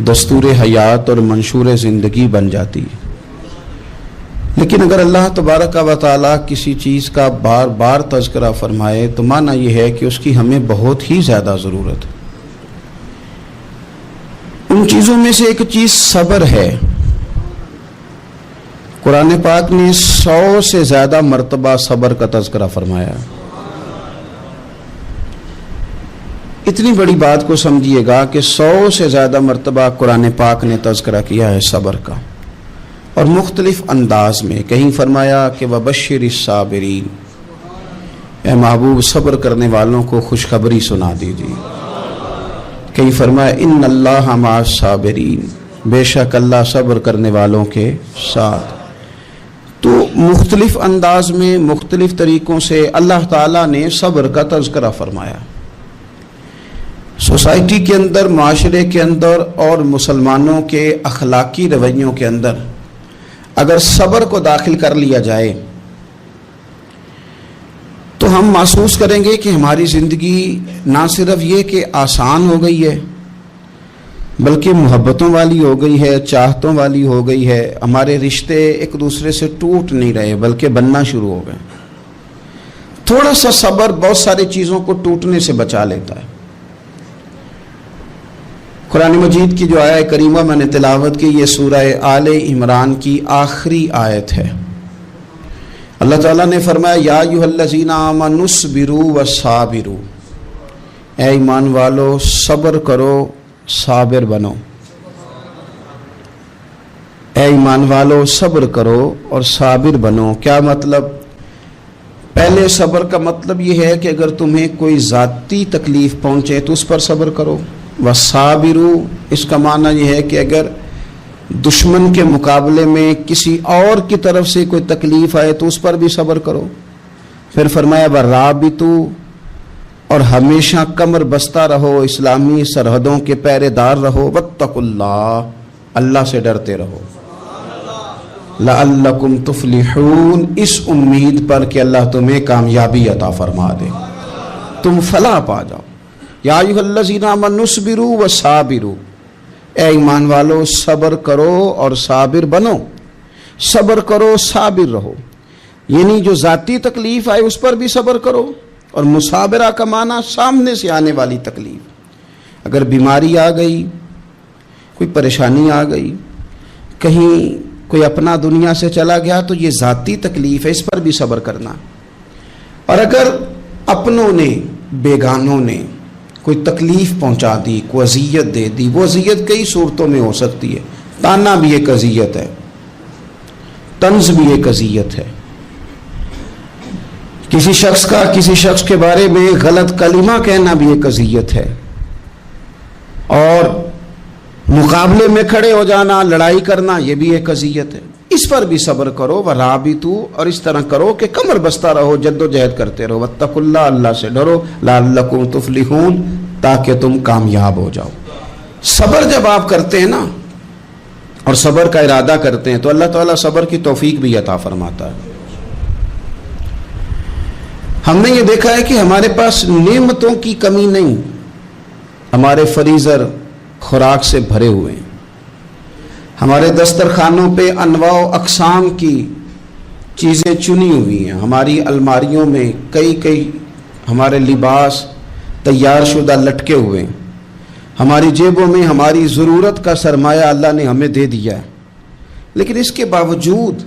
دستور حیات اور منشور زندگی بن جاتی ہے۔ لیکن اگر اللہ تبارک و تعالیٰ کسی چیز کا بار بار تذکرہ فرمائے تو معنی یہ ہے کہ اس کی ہمیں بہت ہی زیادہ ضرورت ہے۔ ان چیزوں میں سے ایک چیز صبر ہے۔ قرآن پاک نے 100 سے زیادہ مرتبہ صبر کا تذکرہ فرمایا۔ اتنی بڑی بات کو سمجھیے گا کہ 100 سے زیادہ مرتبہ قرآن پاک نے تذکرہ کیا ہے صبر کا، اور مختلف انداز میں۔ کہیں فرمایا کہ وَبَشِّرِ الصَّابِرِينَ، اے محبوب صبر کرنے والوں کو خوشخبری سنا دیجیے۔ کہیں فرمایا اِنَّ اللَّهَ مَعَ الصَّابِرِينَ، بے شک اللہ صبر کرنے والوں کے ساتھ۔ تو مختلف انداز میں مختلف طریقوں سے اللہ تعالیٰ نے صبر کا تذکرہ فرمایا۔ سوسائٹی کے اندر، معاشرے کے اندر اور مسلمانوں کے اخلاقی رویوں کے اندر اگر صبر کو داخل کر لیا جائے تو ہم محسوس کریں گے کہ ہماری زندگی نہ صرف یہ کہ آسان ہو گئی ہے بلکہ محبتوں والی ہو گئی ہے، چاہتوں والی ہو گئی ہے۔ ہمارے رشتے ایک دوسرے سے ٹوٹ نہیں رہے بلکہ بننا شروع ہو گئے۔ تھوڑا سا صبر بہت ساری چیزوں کو ٹوٹنے سے بچا لیتا ہے۔ قرآن مجید کی جو آیہ کریمہ میں نے تلاوت کی، یہ سورہ آل عمران کی آخری آیت ہے۔ اللہ تعالیٰ نے فرمایا یا ایھا الذین آمنوا اصبروا وصابروا، اے ایمان والو صبر کرو صابر بنو۔ اے ایمان والو صبر کرو اور صابر بنو۔ کیا مطلب؟ پہلے صبر کا مطلب یہ ہے کہ اگر تمہیں کوئی ذاتی تکلیف پہنچے تو اس پر صبر کرو۔ وصابروا، اس کا معنی یہ ہے کہ اگر دشمن کے مقابلے میں کسی اور کی طرف سے کوئی تکلیف آئے تو اس پر بھی صبر کرو۔ پھر فرمایا ورابطوا، اور ہمیشہ کمر بستہ رہو، اسلامی سرحدوں کے پہرے دار رہو۔ واتقوا اللہ، اللہ سے ڈرتے رہو۔ لعلکم تفلحون، اس امید پر کہ اللہ تمہیں کامیابی عطا فرما دے، تم فلاح پا جاؤ۔ یا ایھا الذین آمنوا اصبروا وصابروا، اے ایمان والو صبر کرو اور صابر بنو۔ صبر کرو صابر رہو، یعنی جو ذاتی تکلیف آئے اس پر بھی صبر کرو، اور مصابرہ کا معنی سامنے سے آنے والی تکلیف۔ اگر بیماری آ گئی، کوئی پریشانی آ گئی، کہیں کوئی اپنا دنیا سے چلا گیا تو یہ ذاتی تکلیف ہے، اس پر بھی صبر کرنا۔ اور اگر اپنوں نے، بیگانوں نے کوئی تکلیف پہنچا دی، کوئی اذیت دے دی، وہ اذیت کئی صورتوں میں ہو سکتی ہے۔ تانا بھی ایک اذیت ہے، طنز بھی ایک اذیت ہے، کسی شخص کے بارے میں غلط کلمہ کہنا بھی ایک اذیت ہے، اور مقابلے میں کھڑے ہو جانا، لڑائی کرنا، یہ بھی ایک اذیت ہے۔ اس پر بھی صبر کرو۔ ورابطوا، اور اس طرح کرو کہ کمر بستہ رہو، جد و جہد کرتے رہو۔ واتقوا اللہ، اللہ سے ڈرو۔ لعلکم تفلحون، تاکہ تم کامیاب ہو جاؤ۔ صبر جب آپ کرتے ہیں نا اور صبر کا ارادہ کرتے ہیں تو اللہ تعالیٰ صبر کی توفیق بھی عطا فرماتا ہے۔ ہم نے یہ دیکھا ہے کہ ہمارے پاس نعمتوں کی کمی نہیں، ہمارے فریزر خوراک سے بھرے ہوئے ہیں، ہمارے دسترخوانوں پہ انواع و اقسام کی چیزیں چنی ہوئی ہیں، ہماری الماریوں میں کئی ہمارے لباس تیار شدہ لٹکے ہوئے ہیں، ہماری جیبوں میں ہماری ضرورت کا سرمایہ اللہ نے ہمیں دے دیا ہے۔ لیکن اس کے باوجود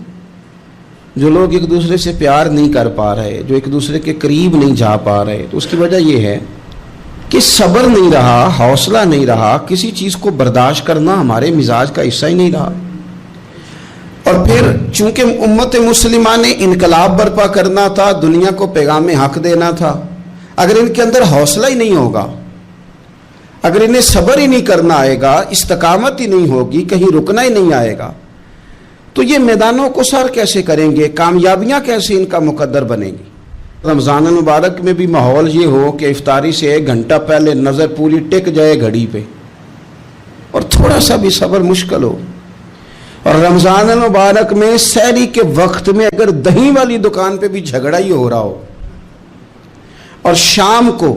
جو لوگ ایک دوسرے سے پیار نہیں کر پا رہے، جو ایک دوسرے کے قریب نہیں جا پا رہے، تو اس کی وجہ یہ ہے کہ صبر نہیں رہا، حوصلہ نہیں رہا، کسی چیز کو برداشت کرنا ہمارے مزاج کا حصہ ہی نہیں رہا۔ اور پھر چونکہ امت مسلمہ نے انقلاب برپا کرنا تھا، دنیا کو پیغام حق دینا تھا، اگر ان کے اندر حوصلہ ہی نہیں ہوگا، اگر انہیں صبر ہی نہیں کرنا آئے گا، استقامت ہی نہیں ہوگی، کہیں رکنا ہی نہیں آئے گا، تو یہ میدانوں کو سر کیسے کریں گے؟ کامیابیاں کیسے ان کا مقدر بنے گی؟ رمضان المبارک میں بھی ماحول یہ ہو کہ افطاری سے 1 گھنٹہ پہلے نظر پوری ٹک جائے گھڑی پہ، اور تھوڑا سا بھی صبر مشکل ہو۔ اور رمضان المبارک میں سحری کے وقت میں اگر دہی والی دکان پہ بھی جھگڑا ہی ہو رہا ہو، اور شام کو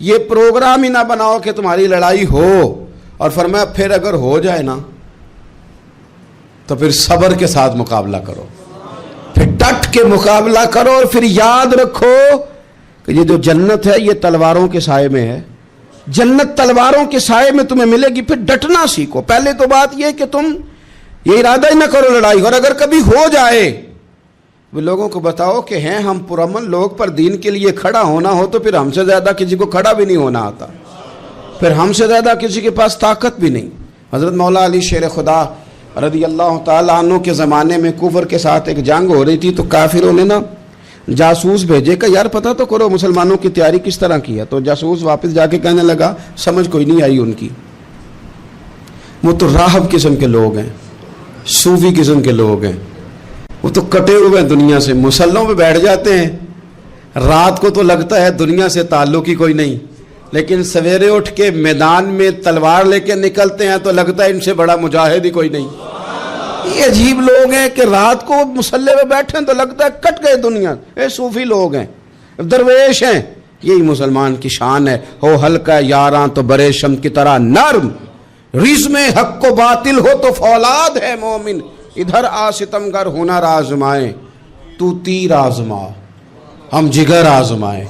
یہ پروگرام ہی نہ بناؤ کہ تمہاری لڑائی ہو، اور فرمایا پھر اگر ہو جائے نا تو پھر صبر کے ساتھ مقابلہ کرو، پھر ڈٹ کے مقابلہ کرو، اور پھر یاد رکھو کہ یہ جو جنت ہے یہ تلواروں کے سائے میں ہے، جنت تلواروں کے سائے میں تمہیں ملے گی۔ پھر ڈٹنا سیکھو۔ پہلے تو بات یہ کہ تم یہ ارادہ ہی نہ کرو لڑائی، اور اگر کبھی ہو جائے وہ لوگوں کو بتاؤ کہ ہیں ہم پرامن لوگ، پر دین کے لیے کھڑا ہونا ہو تو پھر ہم سے زیادہ کسی کو کھڑا بھی نہیں ہونا آتا، پھر ہم سے زیادہ کسی کے پاس طاقت بھی نہیں۔ حضرت مولا علی شیر خدا رضی اللہ تعالیٰ عنہ کے زمانے میں کفر کے ساتھ ایک جنگ ہو رہی تھی، تو کافروں نے نا جاسوس بھیجے کہ یار پتہ تو کرو مسلمانوں کی تیاری کس طرح کی ہے۔ تو جاسوس واپس جا کے کہنے لگا سمجھ کوئی نہیں آئی ان کی، وہ تو راہب قسم کے لوگ ہیں، صوفی قسم کے لوگ ہیں، وہ تو کٹے ہوئے دنیا سے، مسلوں پہ بیٹھ جاتے ہیں، رات کو تو لگتا ہے دنیا سے تعلق ہی کوئی نہیں، لیکن سویرے اٹھ کے میدان میں تلوار لے کے نکلتے ہیں تو لگتا ہے ان سے بڑا مجاہد ہی کوئی نہیں۔ یہ عجیب لوگ ہیں کہ رات کو مسلح پہ بیٹھے ہیں تو لگتا ہے کٹ گئے دنیا، یہ صوفی لوگ ہیں، درویش ہیں۔ یہی مسلمان کی شان ہے، ہو ہلکا یاراں تو برے شم کی طرح نرم، رزم حق و باطل ہو تو فولاد ہے مومن، ادھر آ ستمگر ہنر آزمائے تو تیر آزما، ہم جگر آزمائے،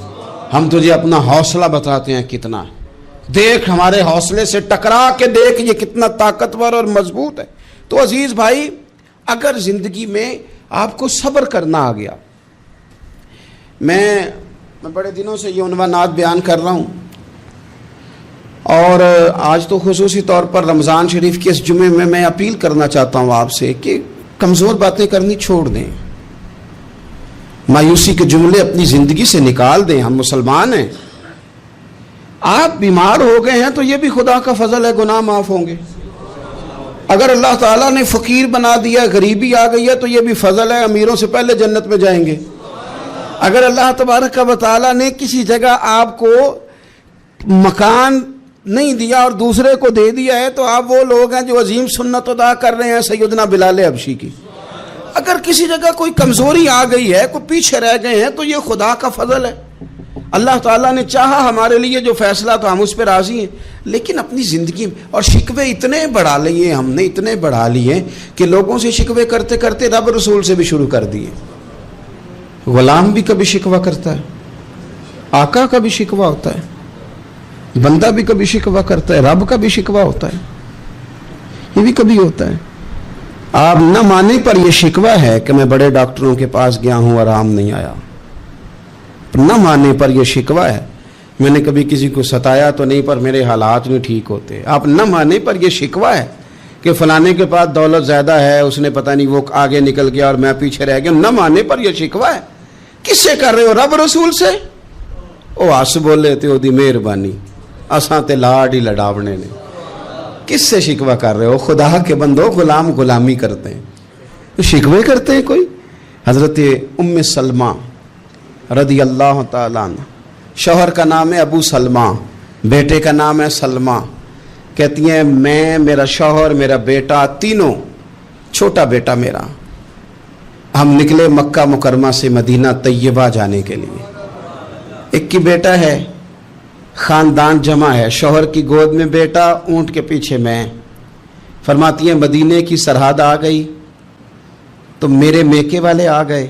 ہم تجھے اپنا حوصلہ بتاتے ہیں کتنا، دیکھ ہمارے حوصلے سے ٹکرا کے دیکھ یہ کتنا طاقتور اور مضبوط ہے۔ تو عزیز بھائی، اگر زندگی میں آپ کو صبر کرنا آ گیا، میں بڑے دنوں سے یہ عنوانات بیان کر رہا ہوں، اور آج تو خصوصی طور پر رمضان شریف کے اس جمعے میں میں اپیل کرنا چاہتا ہوں آپ سے کہ کمزور باتیں کرنی چھوڑ دیں، مایوسی کے جملے اپنی زندگی سے نکال دیں۔ ہم مسلمان ہیں، آپ بیمار ہو گئے ہیں تو یہ بھی خدا کا فضل ہے، گناہ معاف ہوں گے۔ اگر اللہ تعالیٰ نے فقیر بنا دیا، غریبی آ گئی ہے تو یہ بھی فضل ہے، امیروں سے پہلے جنت میں جائیں گے۔ اگر اللہ تبارک و تعالیٰ نے کسی جگہ آپ کو مکان نہیں دیا اور دوسرے کو دے دیا ہے تو آپ وہ لوگ ہیں جو عظیم سنت ادا کر رہے ہیں سیدنا بلال حبشی کی۔ اگر کسی جگہ کوئی کمزوری آ گئی ہے، کوئی پیچھے رہ گئے ہیں تو یہ خدا کا فضل ہے۔ اللہ تعالیٰ نے چاہا ہمارے لیے جو فیصلہ تو ہم اس پہ راضی ہیں، لیکن اپنی زندگی میں اور شکوے اتنے بڑھا لیے، ہم نے اتنے بڑھا لیے کہ لوگوں سے شکوے کرتے کرتے رب رسول سے بھی شروع کر دیے۔ غلام بھی کبھی شکوہ کرتا ہے، آقا کا بھی شکوہ ہوتا ہے، بندہ بھی کبھی شکوہ کرتا ہے، رب کا بھی شکوہ ہوتا ہے، یہ بھی کبھی ہوتا ہے۔ آپ نہ مانے پر یہ شکوہ ہے کہ میں بڑے ڈاکٹروں کے پاس گیا ہوں آرام نہیں آیا، نہ مانے پر یہ شکوہ ہے میں نے کبھی کسی کو ستایا تو نہیں پر میرے حالات نہیں ٹھیک ہوتے۔ آپ نہ مانے پر یہ شکوہ ہے کہ فلانے کے پاس دولت زیادہ ہے، اس نے پتہ نہیں وہ آگے نکل گیا اور میں پیچھے رہ گیا، نہ مانے پر یہ شکوہ ہے۔ کس سے کر رہے ہو؟ رب رسول سے؟ او آس بولے تے او دی مہربانی، اساں تے لاڈ ہی لڑاونے نے۔ کس سے شکوہ کر رہے ہو؟ خدا کے بندو، غلام غلامی کرتے ہیں، شکوے کرتے ہیں کوئی؟ حضرت ام سلمہ رضی اللہ تعالیٰ عنہ، شوہر کا نام ہے ابو سلمہ، بیٹے کا نام ہے سلمہ، کہتی ہیں میں، میرا شوہر، میرا بیٹا، تینوں، چھوٹا بیٹا میرا، ہم نکلے مکہ مکرمہ سے مدینہ طیبہ جانے کے لیے۔ ایک کی بیٹا ہے، خاندان جمع ہے، شوہر کی گود میں بیٹا، اونٹ کے پیچھے میں۔ فرماتی ہیں مدینے کی سرحد آ گئی تو میرے میکے والے آ گئے،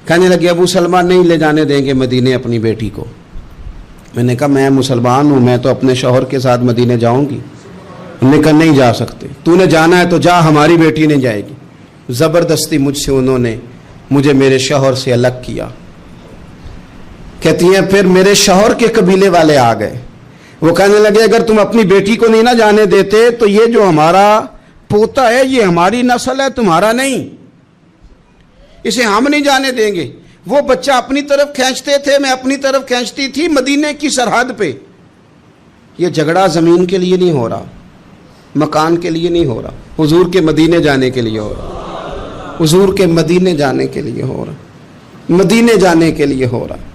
کہنے لگے ابو سلمہ نہیں لے جانے دیں گے مدینے اپنی بیٹی کو۔ میں نے کہا میں مسلمان ہوں، میں تو اپنے شوہر کے ساتھ مدینے جاؤں گی۔ انہوں نے کہا نہیں جا سکتے، تو نے جانا ہے تو جا، ہماری بیٹی نہیں جائے گی۔ زبردستی مجھ سے انہوں نے مجھے میرے شوہر سے الگ کیا۔ کہتی ہیں پھر میرے شوہر کے قبیلے والے آ گئے، وہ کہنے لگے اگر تم اپنی بیٹی کو نہیں نہ جانے دیتے تو یہ جو ہمارا پوتا ہے یہ ہماری نسل ہے، تمہارا نہیں، اسے ہم نہیں جانے دیں گے۔ وہ بچہ اپنی طرف کھینچتے تھے، میں اپنی طرف کھینچتی تھی، مدینے کی سرحد پہ۔ یہ جھگڑا زمین کے لیے نہیں ہو رہا، مکان کے لیے نہیں ہو رہا، حضور کے مدینے جانے کے لیے ہو رہا، حضور کے مدینے جانے کے لیے ہو رہا، مدینے جانے کے لیے ہو رہا۔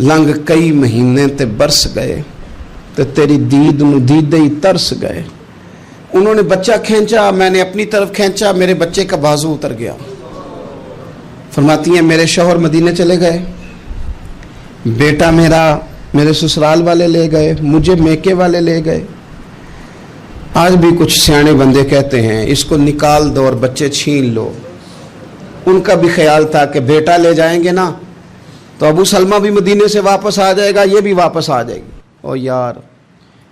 لنگ کئی مہینے تے برس گئے تے تیری دید نو دیدے ہی ترس گئے۔ انہوں نے بچہ کھینچا، میں نے اپنی طرف کھینچا، میرے بچے کا بازو اتر گیا۔ فرماتی ہیں میرے شوہر مدینے چلے گئے، بیٹا میرا میرے سسرال والے لے گئے, مجھے میکے والے لے گئے. آج بھی کچھ سیانے بندے کہتے ہیں اس کو نکال دو اور بچے چھین لو. ان کا بھی خیال تھا کہ بیٹا لے جائیں گے نا تو ابو سلمہ بھی مدینے سے واپس آ جائے گا, یہ بھی واپس آ جائے گی. او یار,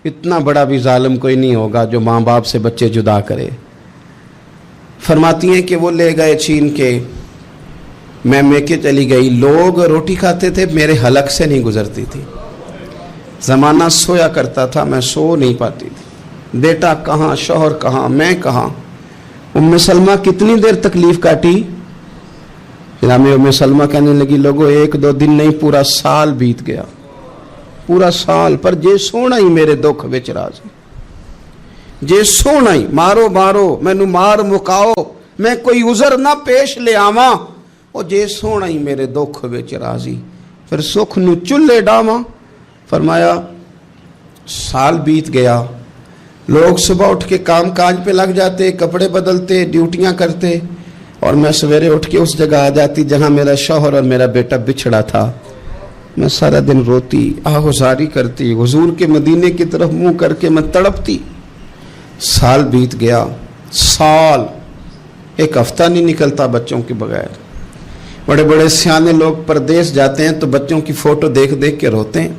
اتنا بڑا بھی ظالم کوئی نہیں ہوگا جو ماں باپ سے بچے جدا کرے. فرماتی ہیں کہ وہ لے گئے چھین کے, میں میکے چلی گئی. لوگ روٹی کھاتے تھے, میرے حلق سے نہیں گزرتی تھی. زمانہ سویا کرتا تھا, میں سو نہیں پاتی تھی. بیٹا کہاں, شوہر کہاں, میں کہاں. ام سلمہ کتنی دیر تکلیف کاٹی. جناب ام سلمہ کہنے لگی لوگوں 1-2 دن نہیں, پورا سال بیت گیا, پورا سال. پر جے سونا ہی میرے دکھ وچ راضی, جے سونا ہی مارو مینو مار مکاؤ, میں کوئی عذر نہ پیش لے آواں, او جے سونا ہی میرے دکھ وچ راضی, پھر سکھ نو چلے ڈاواں. فرمایا سال بیت گیا. لوگ صبح اٹھ کے کام کاج پہ لگ جاتے, کپڑے بدلتے, ڈیوٹیاں کرتے, اور میں سویرے اٹھ کے اس جگہ آ جاتی جہاں میرا شوہر اور میرا بیٹا بچھڑا تھا. میں سارا دن روتی, آہوزاری کرتی, حضور کے مدینے کی طرف منہ کر کے میں تڑپتی. سال بیت گیا, سال, 1 ہفتہ نہیں نکلتا بچوں کے بغیر. بڑے بڑے سیانے لوگ پردیس جاتے ہیں تو بچوں کی فوٹو دیکھ دیکھ کے روتے ہیں,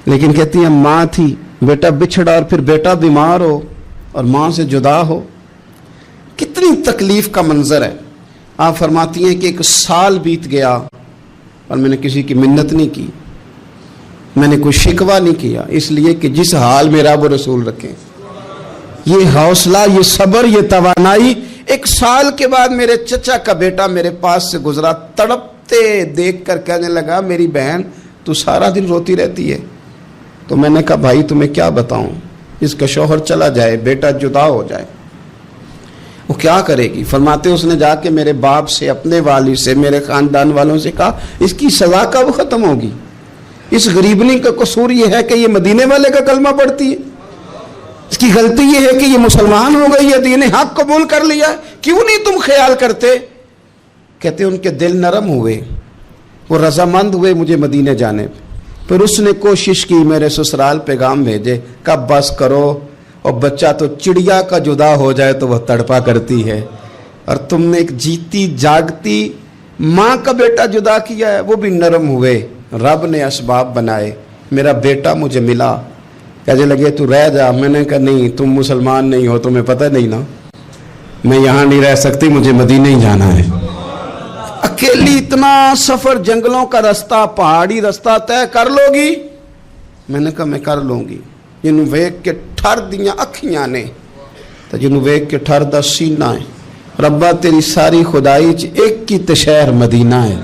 لیکن کہتی ہیں ماں تھی, بیٹا بچھڑا اور پھر بیٹا بیمار ہو اور ماں سے جدا ہو, کتنی تکلیف کا منظر ہے. آپ فرماتی ہیں کہ 1 سال بیت گیا اور میں نے کسی کی منت نہیں کی, میں نے کوئی شکوہ نہیں کیا, اس لیے کہ جس حال میں رب رسول رکھیں. یہ حوصلہ, یہ صبر, یہ توانائی. 1 سال کے بعد میرے چچا کا بیٹا میرے پاس سے گزرا, تڑپتے دیکھ کر کہنے لگا میری بہن تو سارا دن روتی رہتی ہے. تو میں نے کہا بھائی تمہیں کیا بتاؤں, اس کا شوہر چلا جائے, بیٹا جدا ہو جائے, وہ کیا کرے گی. فرماتے اس نے جا کے میرے باپ سے, اپنے والد سے, میرے خاندان والوں سے کہا اس کی سزا کب ختم ہوگی. اس غریبنی کا قصور یہ ہے کہ یہ مدینے والے کا کلمہ پڑھتی ہے, اس کی غلطی یہ ہے کہ یہ مسلمان ہو گئی ہے, دین حق قبول کر لیا ہے, کیوں نہیں تم خیال کرتے. کہتے ان کے دل نرم ہوئے, وہ رضامند ہوئے مجھے مدینے جانے پہ. پھر اس نے کوشش کی میرے سسرال پیغام بھیجے, کب بس کرو, اور بچہ تو چڑیا کا جدا ہو جائے تو وہ تڑپا کرتی ہے, اور تم نے ایک جیتی جاگتی ماں کا بیٹا جدا کیا ہے. وہ بھی نرم ہوئے, رب نے اسباب بنائے, میرا بیٹا مجھے ملا. کہنے لگے تو رہ جا. میں نے کہا نہیں, تم مسلمان نہیں ہو, تمہیں پتہ نہیں نا, میں یہاں نہیں رہ سکتی, مجھے مدینے ہی جانا ہے. اکیلی اتنا سفر, جنگلوں کا رستہ, پہاڑی رستہ طے کر لو گی. میں نے کہا میں کر لوں گی. جنوں ویک کے ٹھر دیاں اکھیاں نے تو جنوں ویک کے ٹھر دا سینہ ہے. ربا تیری ساری خدائی چ ایک کی تشہر مدینہ ہے.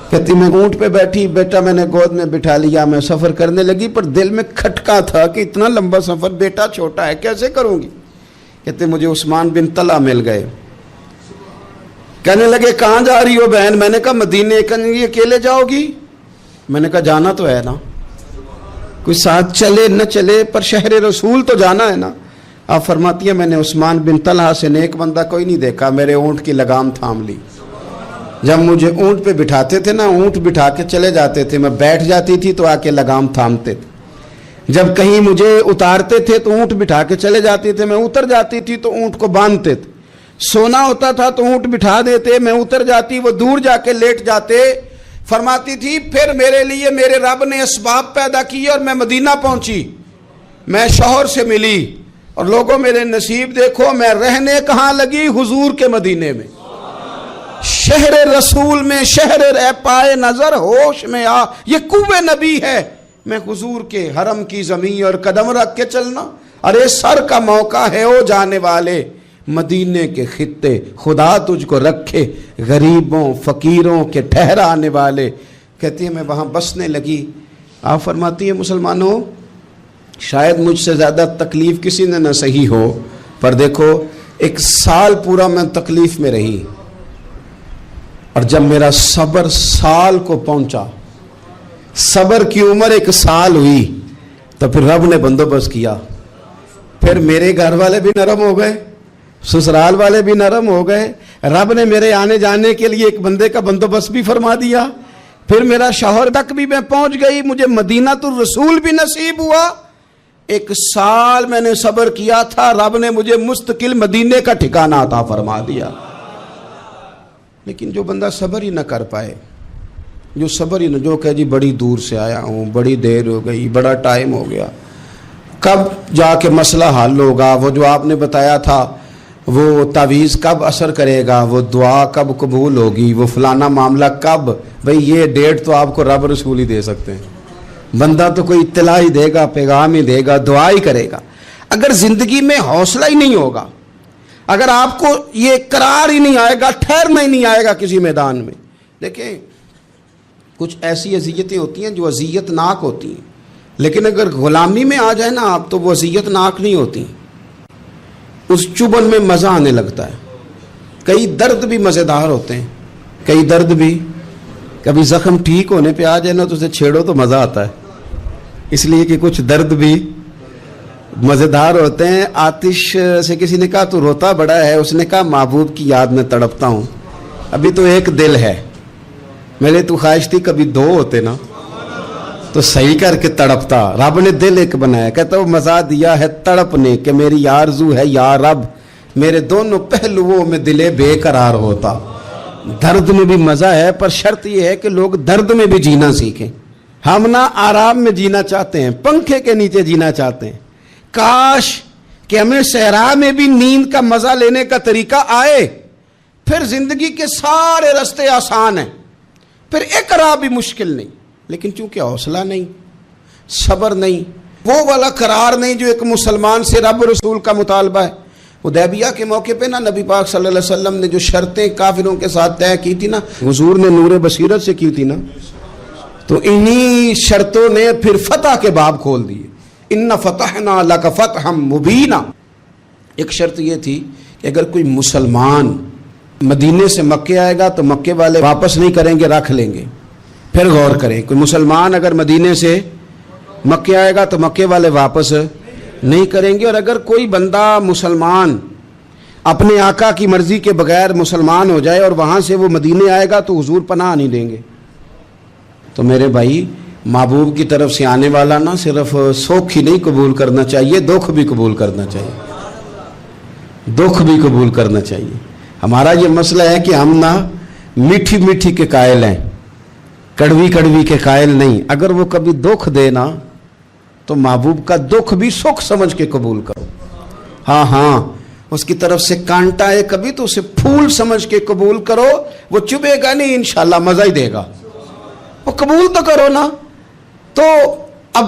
کہتی میں اونٹ پہ بیٹھی, بیٹا میں نے گود میں بٹھا لیا, میں سفر کرنے لگی, پر دل میں کھٹکا تھا کہ اتنا لمبا سفر, بیٹا چھوٹا ہے, کیسے کروں گی. کہتے مجھے عثمان بن طلحہ مل گئے. کہنے لگے کہاں جا رہی ہو بہن. میں نے کہا مدینے. کہنے لگے اکیلے جاؤ گی. میں نے کہا جانا تو ہے نا, کوئی ساتھ چلے نہ چلے پر شہر رسول تو جانا ہے نا. آپ فرماتی ہیں میں نے عثمان بن طلحہ سے نیک بندہ کوئی نہیں دیکھا, میرے اونٹ کی لگام تھام لی. جب مجھے اونٹ پہ بٹھاتے تھے نا, اونٹ بٹھا کے چلے جاتے تھے, میں بیٹھ جاتی تھی تو آ کے لگام تھامتے تھے. جب کہیں مجھے اتارتے تھے تو اونٹ بٹھا کے چلے جاتے تھے, میں اتر جاتی تھی تو اونٹ کو باندھتے تھے. سونا ہوتا تھا تو اونٹ بٹھا دیتے, میں اتر جاتی, وہ دور جا کے لیٹ جاتے. فرماتی تھی پھر میرے لیے میرے رب نے اسباب پیدا کیے اور میں مدینہ پہنچی. میں شوہر سے ملی, اور لوگوں میرے نصیب دیکھو, میں رہنے کہاں لگی, حضور کے مدینے میں, شہر رسول میں, شہر رہ پائے نظر ہوش میں آ, یہ کوہ نبی ہے. میں حضور کے حرم کی زمین اور قدم رکھ کے چلنا, ارے سر کا موقع ہے او جانے والے, مدینے کے خطے خدا تجھ کو رکھے, غریبوں فقیروں کے ٹھہرانے والے. کہتی ہے میں وہاں بسنے لگی. آپ فرماتی ہیں مسلمانوں شاید مجھ سے زیادہ تکلیف کسی نے نہ سہی ہو, پر دیکھو 1 سال پورا میں تکلیف میں رہی, اور جب میرا صبر سال کو پہنچا, صبر کی عمر 1 سال ہوئی, تو پھر رب نے بندوبست کیا. پھر میرے گھر والے بھی نرم ہو گئے, سسرال والے بھی نرم ہو گئے, رب نے میرے آنے جانے کے لیے ایک بندے کا بندوبست بھی فرما دیا. پھر میرا شوہر تک بھی میں پہنچ گئی, مجھے مدینہ الرسول بھی نصیب ہوا. 1 سال میں نے صبر کیا تھا, رب نے مجھے مستقل مدینے کا ٹھکانہ عطا فرما دیا. لیکن جو بندہ صبر ہی نہ کر پائے, جو صبر ہی نہ, جو کہ جی بڑی دور سے آیا ہوں, بڑی دیر ہو گئی, بڑا ٹائم ہو گیا, کب جا کے مسئلہ حل ہوگا, وہ جو آپ نے بتایا تھا وہ تعویذ کب اثر کرے گا, وہ دعا کب قبول ہوگی, وہ فلانا معاملہ کب, بھئی یہ ڈیٹ تو آپ کو رب رسول ہی دے سکتے ہیں. بندہ تو کوئی اطلاع ہی دے گا, پیغام ہی دے گا, دعا ہی کرے گا. اگر زندگی میں حوصلہ ہی نہیں ہوگا, اگر آپ کو یہ قرار ہی نہیں آئے گا, ٹھہرنا ہی نہیں آئے گا کسی میدان میں. دیکھیں کچھ ایسی اذیتیں ہوتی ہیں جو اذیت ناک ہوتی ہیں, لیکن اگر غلامی میں آ جائے نا آپ تو وہ اذیت ناک نہیں ہوتی, اس چبن میں مزہ آنے لگتا ہے. کئی درد بھی مزیدار ہوتے ہیں, کئی درد بھی, کبھی زخم ٹھیک ہونے پہ آ جائے نا تو اسے چھیڑو تو مزہ آتا ہے, اس لیے کہ کچھ درد بھی مزیدار ہوتے ہیں. آتش سے کسی نے کہا تو روتا بڑا ہے, اس نے کہا محبوب کی یاد میں تڑپتا ہوں, ابھی تو ایک دل ہے, میرے تو خواہش تھی کبھی 2 ہوتے نا تو صحیح کر کے تڑپتا. رب نے دل ایک بنایا, کہتا وہ مزہ دیا ہے تڑپنے کہ میری آرزو ہے یا رب میرے دونوں پہلوؤں میں دل بے قرار ہوتا. درد میں بھی مزہ ہے, پر شرط یہ ہے کہ لوگ درد میں بھی جینا سیکھیں. ہم نہ آرام میں جینا چاہتے ہیں, پنکھے کے نیچے جینا چاہتے ہیں. کاش کہ ہمیں صحرا میں بھی نیند کا مزہ لینے کا طریقہ آئے, پھر زندگی کے سارے راستے آسان ہیں, پھر اقرار بھی مشکل نہیں. لیکن چونکہ حوصلہ نہیں, صبر نہیں, وہ والا قرار نہیں جو ایک مسلمان سے رب رسول کا مطالبہ ہے. حدیبیہ کے موقع پہ نا نبی پاک صلی اللہ علیہ وسلم نے جو شرطیں کافروں کے ساتھ طے کی تھی نا, حضور نے نور بصیرت سے کی تھی نا, تو انہی شرطوں نے پھر فتح کے باب کھول دیے. ان فتحنا لک فتحا مبینا. ایک شرط یہ تھی کہ اگر کوئی مسلمان مدینے سے مکے آئے گا تو مکے والے واپس نہیں کریں گے, رکھ لیں گے. پھر غور کریں, کوئی مسلمان اگر مدینے سے مکے آئے گا تو مکے والے واپس نہیں کریں گے, اور اگر کوئی بندہ مسلمان اپنے آقا کی مرضی کے بغیر مسلمان ہو جائے اور وہاں سے وہ مدینے آئے گا تو حضور پناہ نہیں دیں گے. تو میرے بھائی, محبوب کی طرف سے آنے والا نہ صرف سوکھ ہی نہیں قبول کرنا چاہیے, دکھ بھی قبول کرنا چاہیے, دکھ بھی قبول کرنا چاہیے. ہمارا یہ مسئلہ ہے کہ ہم نہ میٹھی میٹھی کے قائل ہیں, کڑوی کڑوی کے قائل نہیں. اگر وہ کبھی دکھ دے نا تو محبوب کا دکھ بھی سکھ سمجھ کے قبول کرو. ہاں اس کی طرف سے کانٹا ہے کبھی تو اسے پھول سمجھ کے قبول کرو, وہ چبھے گا نہیں, انشاءاللہ مزہ ہی دے گا, وہ قبول تو کرو نا. تو اب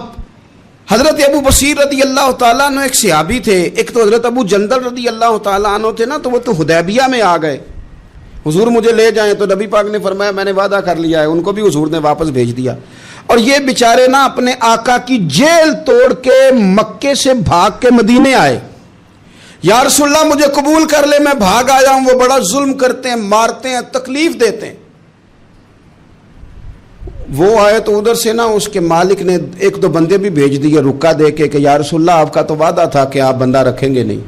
حضرت ابو بصیر رضی اللہ تعالیٰ عنہ ایک صحابی تھے, ایک تو حضرت ابو جندل رضی اللہ تعالیٰ عنہ تھے نا, تو وہ تو حدیبیہ میں آ گئے. حضور مجھے لے جائیں, تو نبی پاک نے فرمایا میں نے وعدہ کر لیا ہے, ان کو بھی حضور نے واپس بھیج دیا. اور یہ بیچارے نا اپنے آقا کی جیل توڑ کے مکے سے بھاگ کے مدینے آئے. یا رسول اللہ مجھے قبول کر لے, میں بھاگ آیا ہوں, وہ بڑا ظلم کرتے ہیں, مارتے ہیں, تکلیف دیتے ہیں. وہ آئے تو ادھر سے نا اس کے مالک نے 1-2 بندے بھی بھیج دیے رکا دے کے کہ یا رسول اللہ آپ کا تو وعدہ تھا کہ آپ بندہ رکھیں گے نہیں.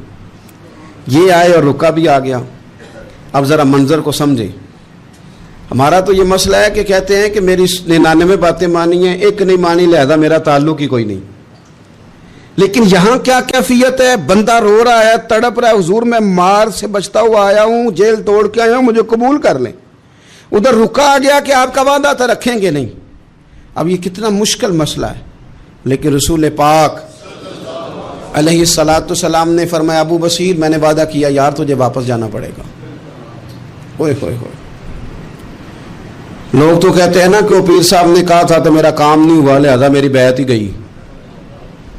یہ آئے اور رکا بھی آ گیا. اب ذرا منظر کو سمجھے. ہمارا تو یہ مسئلہ ہے کہ کہتے ہیں کہ میری 99 باتیں مانی ہیں, ایک نہیں مانی, لہذا میرا تعلق ہی کوئی نہیں. لیکن یہاں کیا کیفیت ہے, بندہ رو رہا ہے, تڑپ رہا ہے, حضور میں مار سے بچتا ہوا آیا ہوں, جیل توڑ کے آیا ہوں, مجھے قبول کر لیں. ادھر رکا آ گیا کہ آپ کا وعدہ تھا رکھیں گے نہیں. اب یہ کتنا مشکل مسئلہ ہے. لیکن رسول پاک علیہ الصلاۃ والسلام نے فرمایا ابو بصیر میں نے وعدہ کیا یار تجھے واپس جانا پڑے گا. ہوئے ہوئے ہوئے. لوگ تو کہتے ہیں نا کہ وہ پیر صاحب نے کہا تھا تو میرا کام نہیں ہوا, لہذا میری بیعت ہی گئی,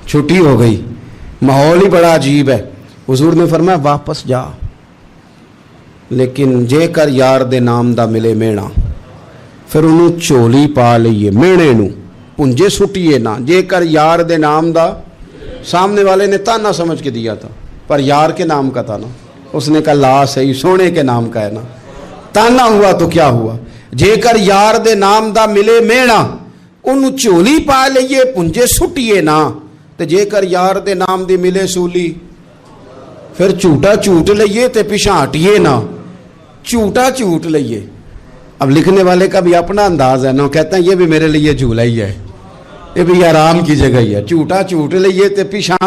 چھٹی ہو گئی. ماحول ہی بڑا عجیب ہے. حضور نے فرمایا واپس جا, لیکن جے کر یار دے نام دا ملے مینا, پھر انہوں چولی پا لئیے مینے نو پنجے سٹیے نا. جے کر یار دے نام دا, سامنے والے نے تانا سمجھ کے دیا تھا پر یار کے نام کا تھا نا, اس نے کہا لا صحیح سونے کے نام کا ہے نا, تانا ہوا تو کیا ہوا. جے کر یار دے نام دا ملے مینا, انہوں چولی پا لئیے پنجے سٹیے نا. تے جے کر یار دے نام دی ملے سولی, پھر جھوٹا جھوٹ لئیے تے پیچھے ہٹیے نا. جھوٹا جھوٹ لئیے, اب لکھنے والے کا بھی اپنا انداز ہے نا، کہتے ہیں یہ بھی میرے لیے جھولا ہی ہے، یہ بھی آرام کی جگہ ہی ہے، جھوٹا جھوٹ لیے تے پیچھا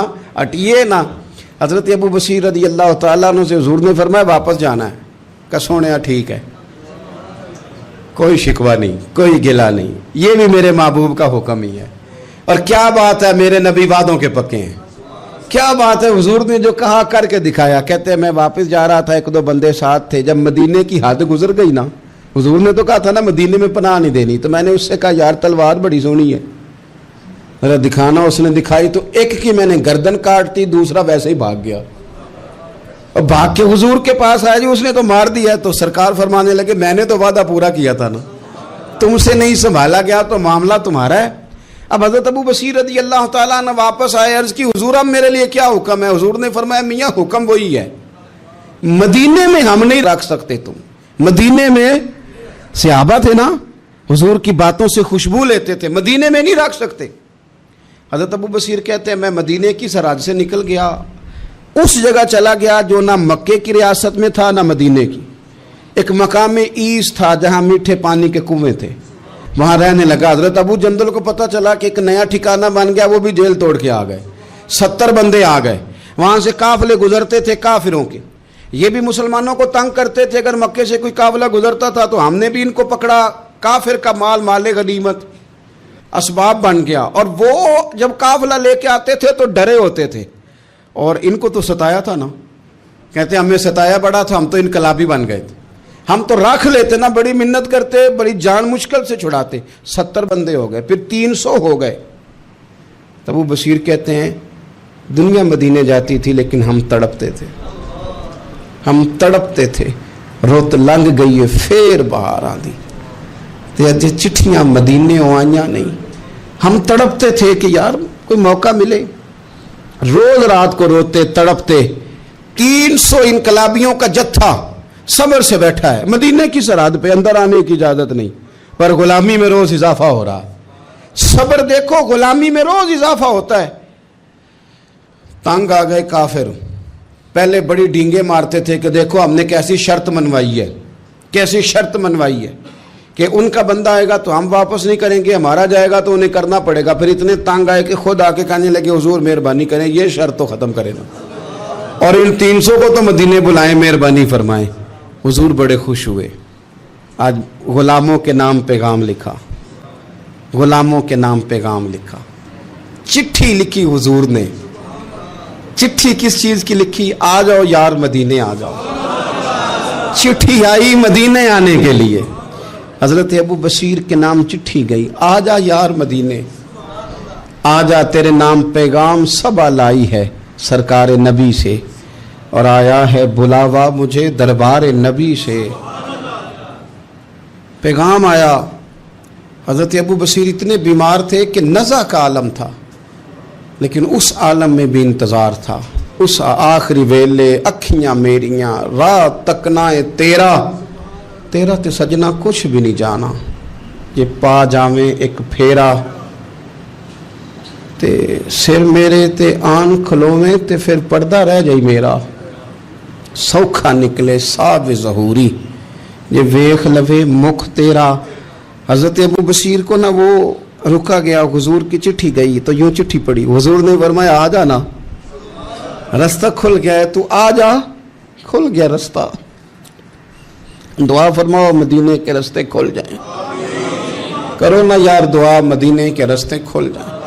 ہٹیے نا۔ حضرت ابو بصیر رضی اللہ تعالیٰ عنہ سے حضور نے فرمایا واپس جانا ہے، کہ سونے ٹھیک ہے، کوئی شکوہ نہیں، کوئی گلہ نہیں، یہ بھی میرے محبوب کا حکم ہی ہے۔ اور کیا بات ہے، میرے نبی وعدوں کے پکے ہیں، کیا بات ہے، حضور نے جو کہا کر کے دکھایا۔ کہتے ہیں میں واپس جا رہا تھا، ایک دو بندے ساتھ تھے، جب مدینے کی حد گزر گئی نا، حضور نے تو کہا تھا نا مدینے میں پناہ نہیں دینی، تو میں نے اس سے کہا یار تلوار بڑی سونی ہے، ذرا دکھانا۔ اس نے دکھائی تو ایک کی میں نے گردن کاٹ دی، دوسرا ویسے ہی بھاگ گیا، اور بھاگ کے حضور کے پاس آیا، جی اس نے تو مار دیا۔ تو سرکار فرمانے لگے میں نے تو وعدہ پورا کیا تھا نا، تم سے نہیں سنبھالا گیا تو معاملہ تمہارا ہے۔ اب حضرت ابو بصیر رضی اللہ تعالیٰ عنہ واپس آئے، عرض کی حضور اب میرے لیے کیا حکم ہے؟ حضور نے فرمایا میاں حکم وہی ہے، مدینے میں ہم نہیں رکھ سکتے، تم مدینے میں صحابہ تھے نا، حضور کی باتوں سے خوشبو لیتے تھے، مدینے میں نہیں رکھ سکتے۔ حضرت ابو بصیر کہتے ہیں میں مدینے کی سرحد سے نکل گیا، اس جگہ چلا گیا جو نہ مکے کی ریاست میں تھا نہ مدینے کی، ایک مقام ایس تھا جہاں میٹھے پانی کے کنویں تھے، وہاں رہنے لگا۔ حضرت ابو جندل کو پتہ چلا کہ ایک نیا ٹھکانہ بن گیا، وہ بھی جیل توڑ کے آ گئے، 70 بندے آ گئے، وہاں سے قافلے گزرتے تھے کافروں کے، یہ بھی مسلمانوں کو تنگ کرتے تھے، اگر مکے سے کوئی قافلہ گزرتا تھا تو ہم نے بھی ان کو پکڑا، کافر کا مال مال غنیمت اسباب بن گیا۔ اور وہ جب قافلہ لے کے آتے تھے تو ڈرے ہوتے تھے، اور ان کو تو ستایا تھا نا، کہتے ہیں ہمیں ستایا بڑا تھا، ہم تو انقلابی بن گئے تھے، ہم تو رکھ لیتے نا، بڑی منت کرتے، بڑی جان مشکل سے چھڑاتے، 70 بندے ہو گئے، پھر 300 ہو گئے۔ تب وہ بصیر کہتے ہیں دنیا مدینے جاتی تھی لیکن ہم تڑپتے تھے، ہم تڑپتے تھے، رت لنگ گئی ہے پھر باہر آندی تے چٹھیاں مدینے آئیاں نہیں، ہم تڑپتے تھے کہ یار کوئی موقع ملے، روز رات کو روتے تڑپتے۔ 300 انقلابیوں کا جتھا صبر سے بیٹھا ہے مدینے کی سرحد پہ، اندر آنے کی اجازت نہیں، پر غلامی میں روز اضافہ ہو رہا، صبر دیکھو، غلامی میں روز اضافہ ہوتا ہے۔ تنگ آ گئے کافر، پہلے بڑی ڈینگیں مارتے تھے کہ دیکھو ہم نے کیسی شرط منوائی ہے، کیسی شرط منوائی ہے کہ ان کا بندہ آئے گا تو ہم واپس نہیں کریں گے، ہمارا جائے گا تو انہیں کرنا پڑے گا۔ پھر اتنے تنگ آئے کہ خود آ کے کہنے لگے حضور مہربانی کریں یہ شرط تو ختم کریں نا، اور ان 300 کو تو مدینے بلائیں، مہربانی فرمائیں۔ حضور بڑے خوش ہوئے، آج غلاموں کے نام پیغام لکھا، غلاموں کے نام پیغام لکھا، چٹھی لکھی حضور نے۔ چٹھی کس چیز کی لکھی؟ آ جاؤ یار مدینے آ جاؤ، چٹھی آئی مدینے آنے کے لیے، حضرت ابو بصیر کے نام چٹھی گئی، آ جا یار مدینے، آ جا تیرے نام پیغام سب لائی ہے سرکار نبی سے، اور آیا ہے بلاوا مجھے دربار نبی سے۔ پیغام آیا، حضرت ابو بصیر اتنے بیمار تھے کہ نزع کا عالم تھا، لیکن اس عالم میں بھی انتظار تھا، اس آخری ویلے اکھیاں میریاں رات تکنائے تیرا تے سجنا کچھ بھی نہیں جانا، یہ پا جاویں ایک پھیرا تے سر میرے تے آن کھلویں تے پھر پردہ رہ جائی میرا، سوکھا نکلے صاحب ظہوری یہ ویخ لوے مکھ تیرا۔ حضرت ابو بصیر کو نا وہ رکا گیا، حضور کی چٹھی گئی تو یوں چٹھی پڑی، حضور نے فرمایا آ جانا، رستہ کھل گیا ہے، تو آ جا، کھل گیا رستہ، دعا فرماؤ مدینے کے رستے کھل جائیں، کرو نا یار دعا مدینے کے رستے کھل جائیں۔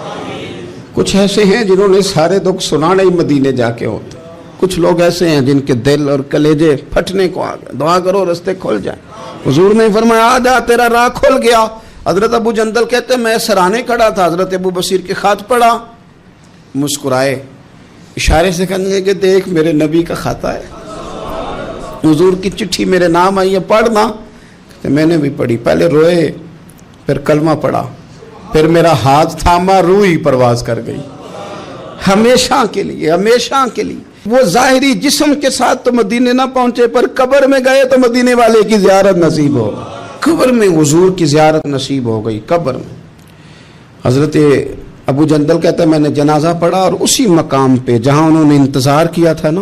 کچھ ایسے ہیں جنہوں نے سارے دکھ سنانے ہی مدینے جا کے ہوتے، کچھ لوگ ایسے ہیں جن کے دل اور کلیجے پھٹنے کو آ گئے، دعا کرو رستے کھل جائیں۔ حضور نے فرمایا آ جا تیرا راہ کھل گیا۔ حضرت ابو جندل کہتے ہیں میں سرانے کھڑا تھا، حضرت ابو بصیر کے خط پڑھا، مسکرائے، اشارے سے کہنے لگے کہ دیکھ میرے نبی کا خط ہے، حضور کی چٹھی میرے نام آئی ہے پڑھنا، کہ میں نے بھی پڑھی، پہلے روئے پھر کلمہ پڑھا، پھر میرا ہاتھ تھاما، روح ہی پرواز کر گئی، ہمیشہ کے لیے، ہمیشہ کے لیے۔ وہ ظاہری جسم کے ساتھ تو مدینے نہ پہنچے، پر قبر میں گئے تو مدینے والے کی زیارت نصیب ہو، قبر میں حضور کی زیارت نصیب ہو گئی، قبر میں۔ حضرت ابو جندل کہتا ہے میں نے جنازہ پڑھا، اور اسی مقام پہ جہاں انہوں نے انتظار کیا تھا نا،